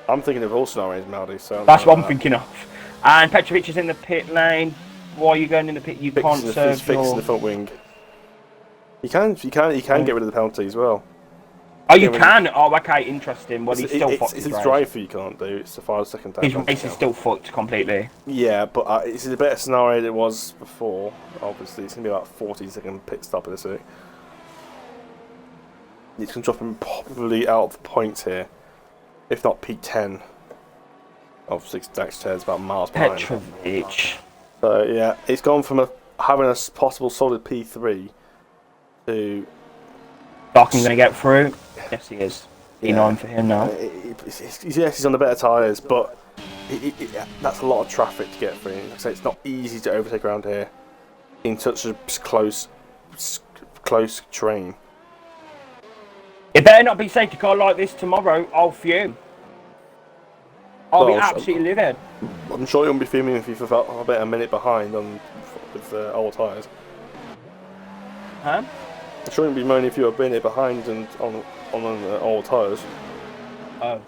I'm thinking of all scenarios, Maldi. So that's what I'm thinking of. And Petrovic is in the pit lane. Why are you going in the pit? You can't serve He's fixing the front wing. You can get rid of the penalty as well. Oh, you can? Oh, okay, interesting. Well, he's still fucked. It's a driver you can't do. It's the 5 second time. His race is still fucked completely. Yeah, but it's a better scenario than it was before. Obviously, it's going to be about 14-second pit stop in a sec. It's going to drop him probably out of the points here. If not P10. Obviously, next turn is about miles behind. Petrovic. So, yeah, it's gone from having a possible solid P3 to... Darkin's going to get through. Yes, he is. E9 for him now. Yes, he's on the better tyres, but that's a lot of traffic to get through. Like I say, it's not easy to overtake around here in such a close terrain. It better not be safety car like this tomorrow. I'll fume. I'll be absolutely livid. I'm sure you won't be fuming if you've about a minute behind with old tyres. Huh? I'm sure you won't be moaning if you're a minute behind and on old tyres. Oh.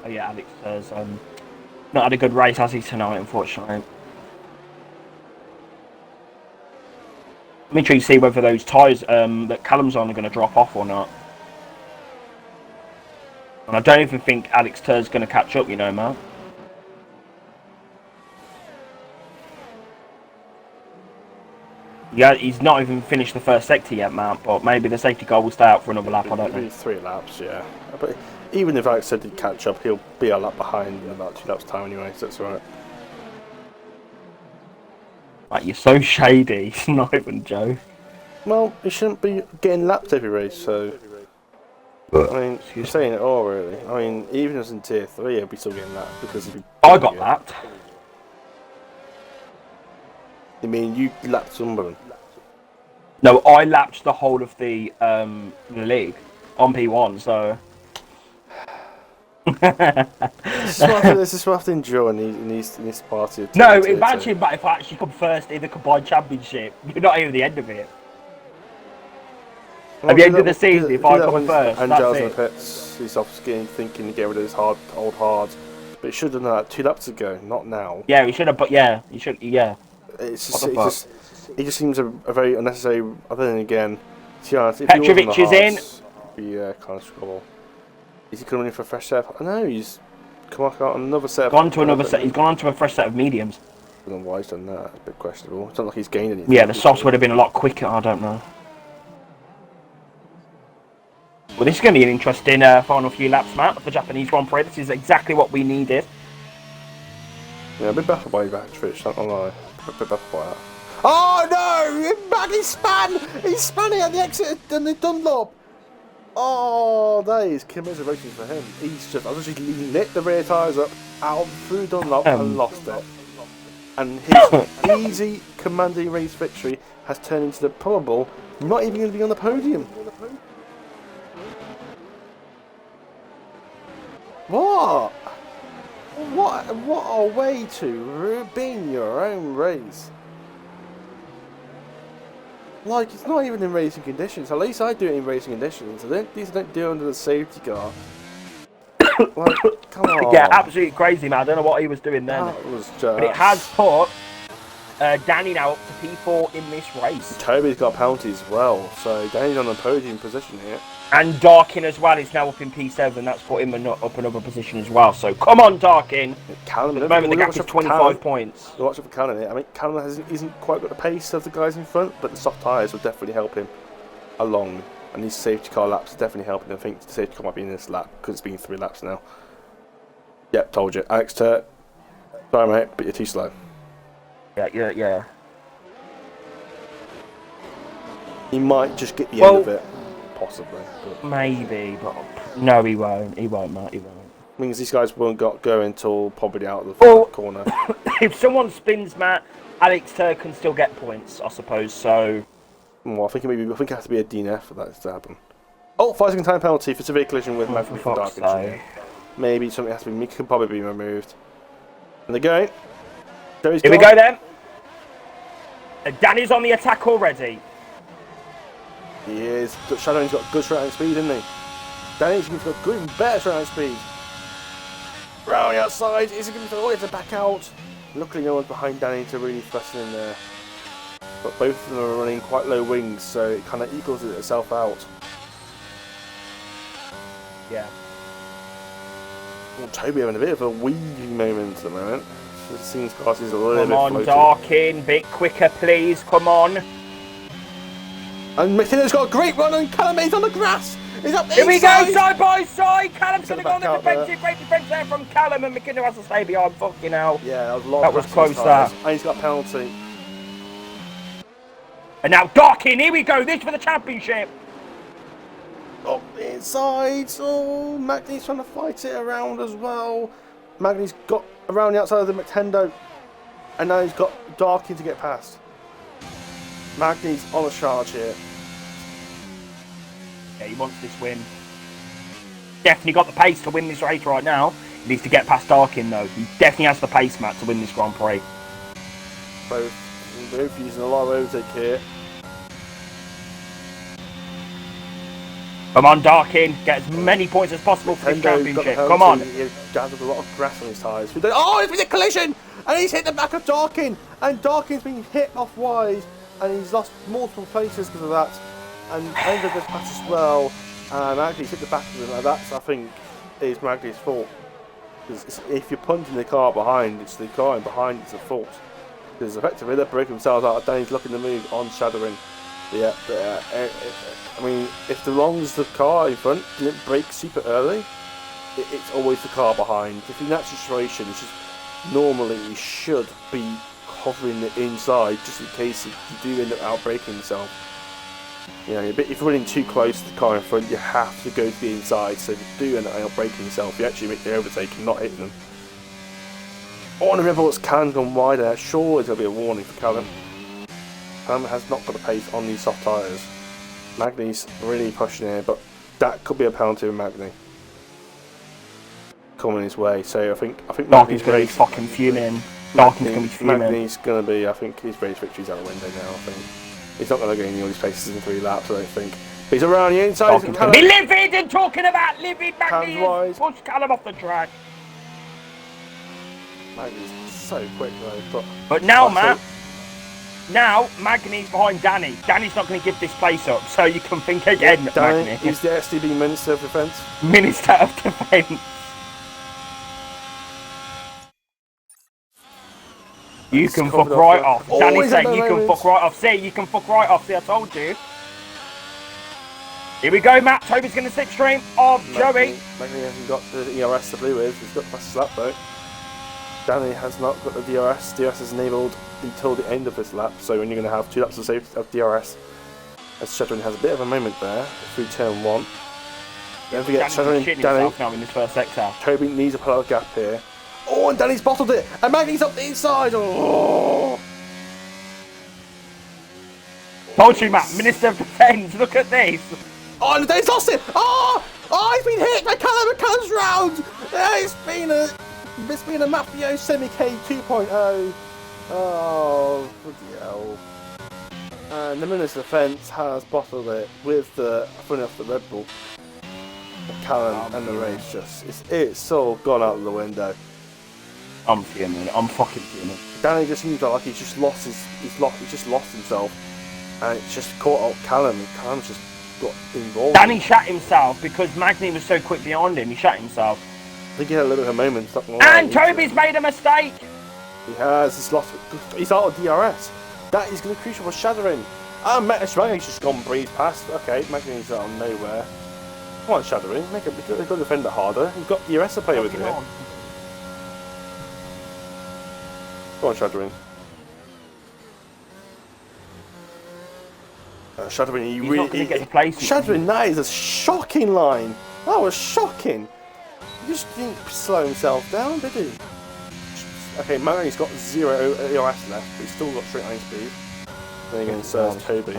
Oh yeah, Alex says not had a good race, has he, tonight, unfortunately. I'm intrigued to see whether those tyres that Callum's on are going to drop off or not. And I don't even think Alex Tur's going to catch up, Matt. Yeah, he's not even finished the first sector yet, Matt, but maybe the safety car will stay out for another lap, I don't know. 3 laps, yeah. But even if Alex said he'd catch up, he'll be a lap behind in about 2 laps' time anyway, so that's alright. Like, you're so shady, it's not even Joe. Well, he shouldn't be getting lapped every race, so... I mean, you're saying it all, really. I mean, even if it was in Tier 3, he'll be still getting lapped, because he'd be... I got lapped. You mean you lapped Sunderland? No, I lapped the whole of the league on P1, so... This is what I have to endure in this party. No, imagine if I actually come first in the combined championship. You're not even the end of it. Well, at the end of the season, if I come first, and that's Giles it. in the pits, he's off skiing, thinking to get rid of his old hards. But he should have done that 2 laps ago, not now. Yeah, he should have. But yeah, he should. Yeah. He just seems a very unnecessary. Other than again, if Petrovic is in. Yeah, kind of trouble. Is he coming in for a fresh set? I know he's come out on another set. Gone to another set. He's gone on to a fresh set of mediums. I don't know why he's done that. It's a bit questionable. It's not like he's gained anything. Yeah, the softs would have been a lot quicker. I don't know. Well, this is going to be an interesting final few laps, Matt, for Japanese Grand Prix. This is exactly what we needed. Yeah, a bit baffled by Trish, not gonna lie. A bit baffled by that. Oh no! Maggie span! He's spanning at the exit and the Dunlop! Oh, that is commiseration for him. He's just obviously lit the rear tyres up, out through Dunlop and lost it. And his easy commanding race victory has turned into the probable not even going to be on the podium. What? What a way to ruin your own race. Like, it's not even in racing conditions. At least I do it in racing conditions. These don't do it under the safety car. Like, come on. Yeah, absolutely crazy, man. I don't know what he was doing then. That was just... But it has put Danny now up to P4 in this race. Toby's got a penalty as well, so Danny's on the podium position here. And Darkin as well is now up in P7. That's put him up another position as well. So come on, Darkin. Callum, at the moment, the gap is 25 points. Watch out for Callum here. I mean, Callum isn't quite got the pace of the guys in front, but the soft tyres will definitely help him along. And these safety car laps are definitely helping him. I think the safety car might be in this lap because it's been 3 laps now. Yep, told you. Alex Turt, sorry mate, but you're too slow. Yeah. He might just get the end of it, possibly. But maybe, but no, he won't. He won't, Matt. He won't. Means these guys won't go until probably out of the corner. If someone spins, Matt, Alex Turt can still get points, I suppose. So. Well, I think it has to be a DNF for that to happen. Oh, 5-second time penalty for severe collision with Matthew Darkin. Maybe something has to be. Could probably be removed. And they're going. Here we go then. Danny's on the attack already. He is. Shadowing's got good straight line speed, isn't he? Danny's got good, even better straight line speed. Round the outside. Is he going to back out? Luckily, no one's behind Danny to really thrust in there. But both of them are running quite low wings, so it kind of equals itself out. Yeah. Well, Toby having a bit of a weaving moment at the moment. It seems class is a little bit floaty. Come on, Darkin, bit quicker, please. Come on. And McKinnon's got a great run, and Callum on the grass. He's up Here we go, side by side. Callum's going to go on the defensive. Great defence there from Callum, and McKinnon has to stay behind. Fucking hell. Yeah, that was a lot. That was close. That. And he's got a penalty. And now Darkin, here we go. This for the championship. Oh, inside. Oh, Magny's trying to fight it around as well. Magny's got around the outside of the Nintendo, and now he's got Darkin to get past. Magny's on a charge here. Yeah, he wants this win. Definitely got the pace to win this race right now. He needs to get past Darkin though. He definitely has the pace, Matt, to win this Grand Prix. Both using a lot of overtake here. Come on, Darkin. Get as many points as possible for this championship. Come on. He gathered a lot of grass on his tyres. Oh, it's been a collision! And he's hit the back of Darkin. And Darkin's been hit off wide. And he's lost multiple places because of that. And Ender goes past as well. And Magny's hit the back of him. And that's, I think, is Magny's fault. Because if you're punting the car behind, it's the car in behind that's the fault. Because effectively they're breaking themselves out. Danny's looking to move on Shadowing. Yeah, I mean, if long as the car in front didn't brake super early, it's always the car behind. If in that situation, it's just normally you should be hovering the inside just in case you do end up outbraking yourself. You know, if you're running too close to the car in front, you have to go to the inside. So if you do end up outbraking yourself, you actually make the overtake and not hitting them. Oh, and remember what's Callum's gone wide there. Sure, there's going to be a warning for Callum. Callum has not got the pace on these soft tyres. Magny's really pushing here, but that could be a penalty with Magny coming his way. So I think Darkin's going to be fucking fuming. Darkin's going to be fuming. Magny's going to be. I think his race victory's out the window now. I think he's not going to gain all these places in 3 laps. I don't think. But he's around the inside. Darkin's going to be livid and talking about livid. Magny push Callum off the track. Magny's so quick though. But now, Matt, now Magny's behind Danny. Danny's not going to give this place up, so you can think again, Danny, Magny. he's the STB Minister of Defence. Minister of Defence. You can fuck right off. Danny's saying you can fuck right off. See, you can fuck right off. See, I told you. Here we go, Matt. Toby's going to slipstream of Joey. Magny hasn't got the ERS to play with. He's got the fastest lap though. Danny has not got the DRS. DRS is enabled until the end of this lap, so when you're going to have 2 laps of DRS. As Shadowin has a bit of a moment there through turn 1. Don't forget, Shadowin, Danny, now in this first sector. Toby needs a pull out gap here. Oh, and Danny's bottled it, and Magny's up the inside. Oh! Told you, Matt. Minister of Defence. Look at this. Oh, and Danny's lost it. Oh, he's been hit by Callum. Callum's round. It's been a Mafio Semi-K 2.0. Oh, bloody hell. And the Minister of Defence has bottled it with the, funny enough, the Red Bull. Callum and the race it's all gone out of the window. I'm fuming. I'm fucking fuming. Danny just seems like he's just lost himself, and it's just caught up Callum. And Callum's just got involved. Danny shot himself because Magny was so quick behind him. He shot himself. I think he had a little bit of a moment. And Toby's made a mistake. He has. He's out of DRS. That is going to be crucial for Shadowin. And Magny's just gone breeze past. Okay, Magny's out of nowhere. Come on, Shadowin. Make a good defender harder. You've got DRS to play with here. Go on, Shadowin. Shadowin, you really get the place. Shadowin, that is a shocking line. That was shocking. He just didn't slow himself down, did he? Okay, Magny's got 0 ERS left, but he's still got straight line speed. Then again, so has Toby.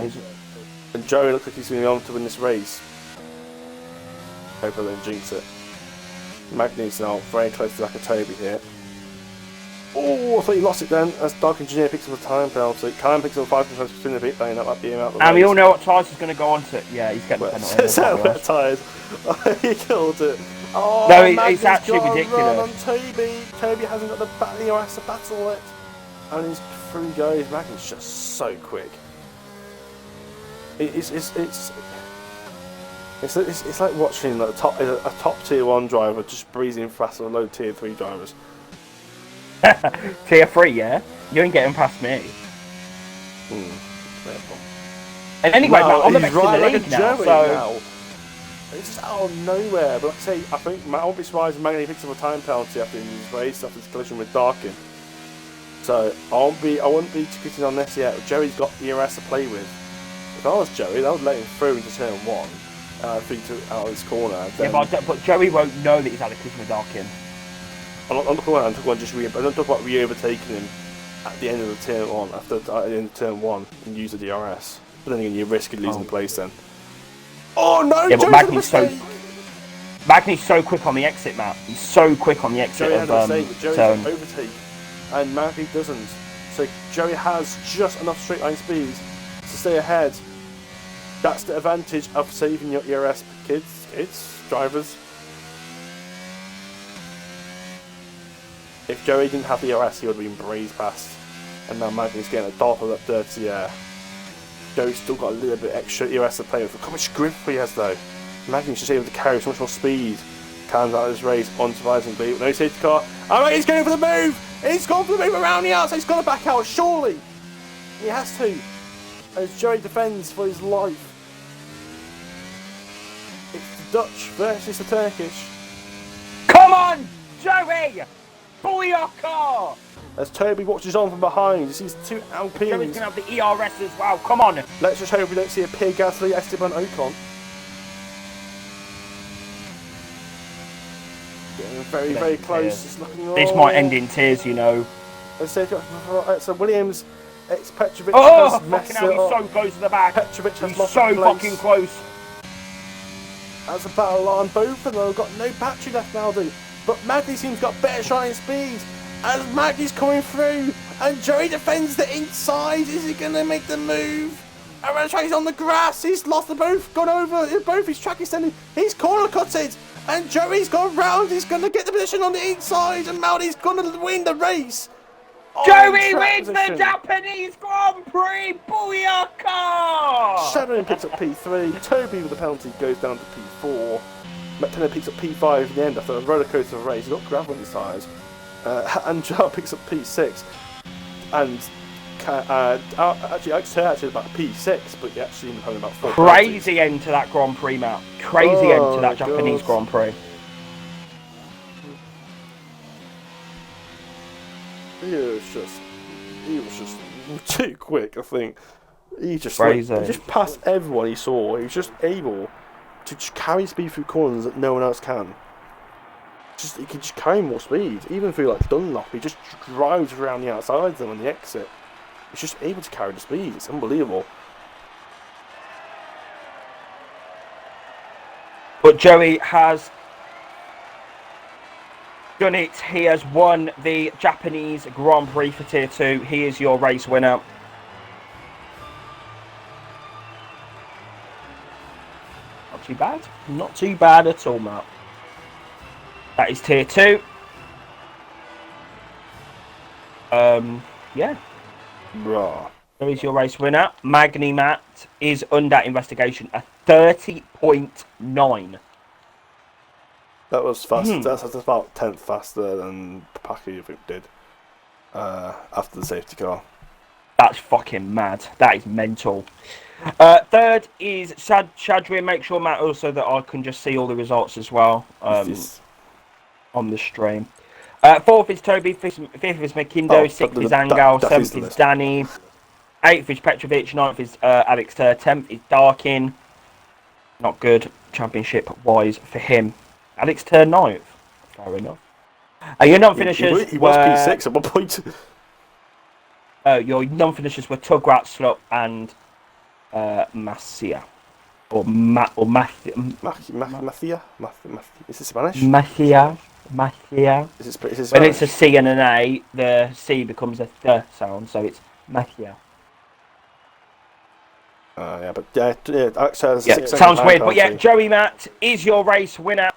And Joey looks like he's going to be on to win this race. Hope I don't jinx it. Magny's now very close to the back of Toby here. Oh, I thought he lost it then, as Dark Engineer picks up a time penalty. Callum picks up 5 times between the pit lane, that might be him out the race. And we all know what Tyson's going to go on to. Yeah, he's getting the penalty. Wet tyres. He killed it. Oh, no, it's actually ridiculous. On Toby. Toby hasn't got the ERS to battle it. And he's through goes. Magnus just so quick. It's like watching like a top tier 1 driver just breezing past a low tier 3 drivers. Tier 3, yeah? You ain't getting past me. And anyway, Matt, I'm the best in the league now, so... It's just out of nowhere, but like I say, I think I won't be surprised if Magny picks up a time penalty after his race, after his collision with Darkin. So I wouldn't be quitting on this yet. Joey's got the ERS to play with. If I was Joey, I would let him through into turn 1, out of this corner. Then... Yeah, but Joey won't know that he's had a collision with Darkin. I'm not talking about I don't talk about re-overtaking him at the end of the turn 1, at the end of turn 1, and use the DRS. But then again, you risk losing the place then. Oh no! Yeah, but Magny's so quick on the exit, Matt. He's so quick on the exit Joey of Joey's got overtake, and Magny doesn't. So Joey has just enough straight line speed to stay ahead. That's the advantage of saving your ERS kids, drivers. If Joey didn't have the ERS, he would have been breezed past. And now Magny's getting a dollop of that dirty air. Joey's still got a little bit extra ERS to play with. Look how much grip he has though. Magny's just able to carry so much more speed. Cans out of this race unsurprisingly. No safety car. Oh, he's going for the move! He's gone for the move around the outside. He's got to back out, surely! He has to. As Joey defends for his life. It's the Dutch versus the Turkish. Come on, Joey! Booyaka! As Toby watches on from behind, he sees 2 Alpines. Joey's going to have the ERS as well, come on! Let's just hope we don't see a Pierre Gasly, Esteban Ocon. Getting very, very close. It's looking this might end in tears, you know. So Williams, Petrovic has messed it up. He's so close to the back. Petrovic has lost so fucking close. That's a battle on. Both of them have got no battery left now, dude. But Magny seems got better shining speed. And Magny's coming through. And Joey defends the inside. Is he going to make the move? Around the track, he's on the grass. He's lost the both. Gone over both. His track extended. He's corner cutted. And Joey's gone round. He's going to get the position on the inside, and Maldi's going to win the race. Joey wins the Japanese Grand Prix! Booyaka! Shadowing picks up P3. Toby with the penalty goes down to P4. McTenna picks up P5 in the end after a rollercoaster race. He's got gravel on his tyres. And Jar picks up P6. And actually about P6, but he actually ended up having about 4 Crazy end to that Grand Prix, Matt. Crazy end to that Japanese Grand Prix. He was just too quick, I think. He just passed everyone he saw. He was just able to just carry speed through corners that no one else can. He can just carry more speed, even through like Dunlop. He just drives around the outside of them on the exit. He's just able to carry the speed. It's unbelievable. But Joey has done it. He has won the Japanese Grand Prix for Tier 2. He is your race winner. Not too bad. Not too bad at all, Matt. That is Tier 2. Yeah. Raw. There is your race winner. Magni Matt is under investigation. A 30.9. That was fast. That's about 10th faster than Paki, I think, did after the safety car. That's fucking mad. That is mental. Third is Shadrian. Make sure, Matt, also that I can just see all the results as well on the stream. Fourth is Toby. Fifth is McKindo. Sixth is Angel. Seventh is Danny. Eighth is Petrovic. Ninth is Alex Tur. 10th is Darkin. Not good championship-wise for him. Alex Tur 9th. Fair enough. Your non-finishers he was P6 at one point. Your non-finishers were Tugrat, Slup, and Macia. Mathia? Is it Spanish? Macia. Is it When Spanish? it's a C and an A, the C becomes a th sound, so it's Macia. Alex has sounds weird, but yeah, Joey Matt is your race winner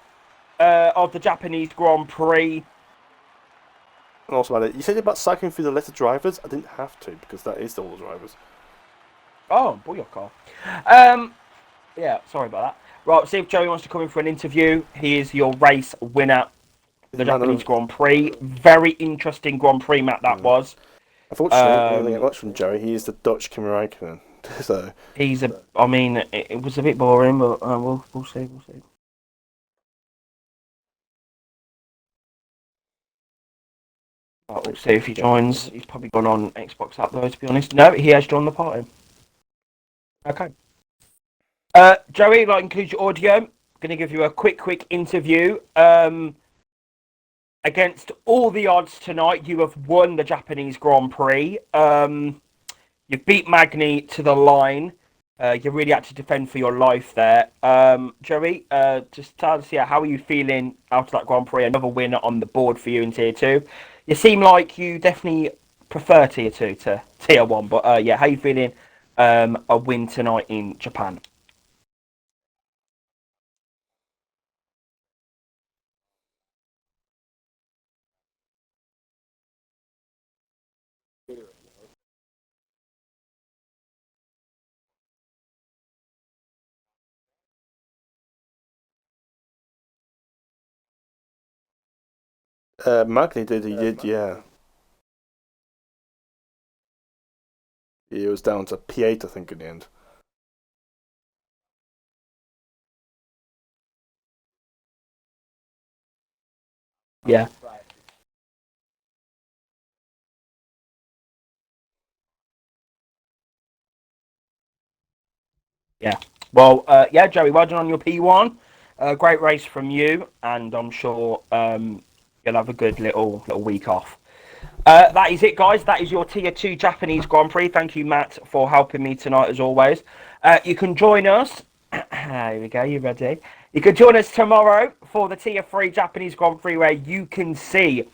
of the Japanese Grand Prix. And also, about it, you said about cycling through the letter drivers. I didn't have to because that is all the drivers. Oh, booyaka. Yeah, sorry about that. Right, see if Joey wants to come in for an interview. He is your race winner of the Japanese Grand Prix. Very interesting Grand Prix, Matt, that was. Unfortunately, I don't get much from Joey. He is the Dutch Kimi Räikkönen. So he's a. I mean, it was a bit boring, but we'll see. We'll see. Right, we'll see if he joins. He's probably gone on Xbox app though, to be honest. No, he has joined the party. Okay. Joey, that includes your audio. I'm going to give you a quick interview. Against all the odds tonight, you have won the Japanese Grand Prix. You beat Magni to the line. You really had to defend for your life there. Joey, just tell us, how are you feeling after that Grand Prix? Another winner on the board for you in Tier 2. You seem like you definitely prefer Tier 2 to Tier 1, but how are you feeling a win tonight in Japan? Magni did, yeah. He was down to P8, I think, in the end. Yeah. Yeah. Well, Joey, well done on your P1. Great race from you, and I'm sure you'll have a good little week off. That is it, guys. That is your Tier 2 Japanese Grand Prix. Thank you, Matt, for helping me tonight, as always. You can join us. Here we go. You ready? You can join us tomorrow for the Tier 3 Japanese Grand Prix, where you can see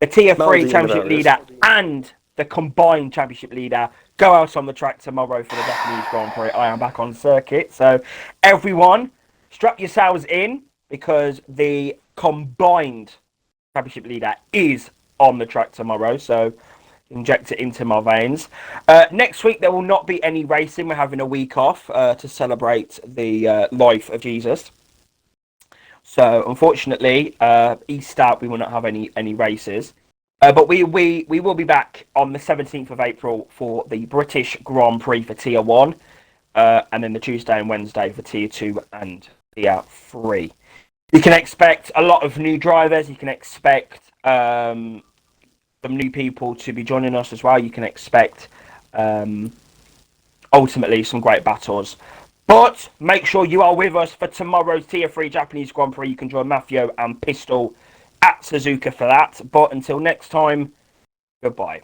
the Tier 3 Championship leader and the combined Championship leader go out on the track tomorrow for the Japanese Grand Prix. I am back on circuit. So, everyone, strap yourselves in. because the combined championship leader is on the track tomorrow. So inject it into my veins. Next week there will not be any racing. We're having a week off to celebrate the life of Jesus. So unfortunately, Easter we will not have any races. But we will be back on the 17th of April for the British Grand Prix for Tier 1, and then the Tuesday and Wednesday for Tier 2 and Tier 3. You can expect a lot of new drivers. You can expect some new people to be joining us as well. You can expect ultimately some great battles. But make sure you are with us for tomorrow's Tier 3 Japanese Grand Prix. You can join Matthew and Pistol at Suzuka for that. But until next time, goodbye.